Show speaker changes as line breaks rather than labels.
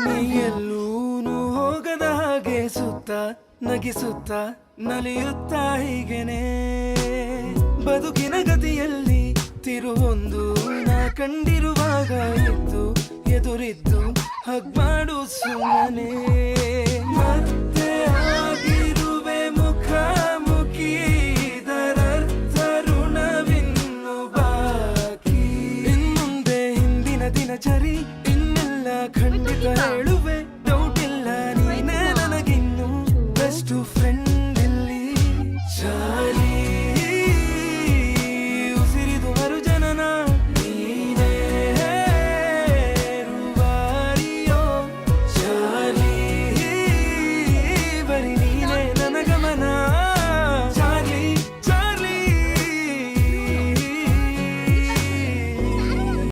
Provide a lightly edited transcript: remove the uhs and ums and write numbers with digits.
ನೀಯಲ್ಲೂನು ಹೋಗದ ಹಾಗೆ ಸುತ್ತ ನಗಿಸುತ್ತ ನಲಿಯುತ್ತ ಹೀಗೆನೆ ಬದುಕಿನ ಗತಿಯಲ್ಲಿ ತಿರುವೊಂದು ನಾ ಕಂಡಿರುವಾಗ ಇದ್ದು ಎದುರಿದ್ದು ಹಗ್ಮಾಡು ಸುಮ್ಮನೆ ಮತ್ತೆ ಆಗಿರುವೆ ಮುಖಾಮುಖಿ ಇದರರ್ಥ ಋಣವಿನ್ನು ಬಾಕಿ ಇನ್ಮುಂದೆ ಹಿಂದಿನ ದಿನಚರಿ ಇನ್ನೆಲ್ಲ ಖಂಡಿತ ಹೇಳು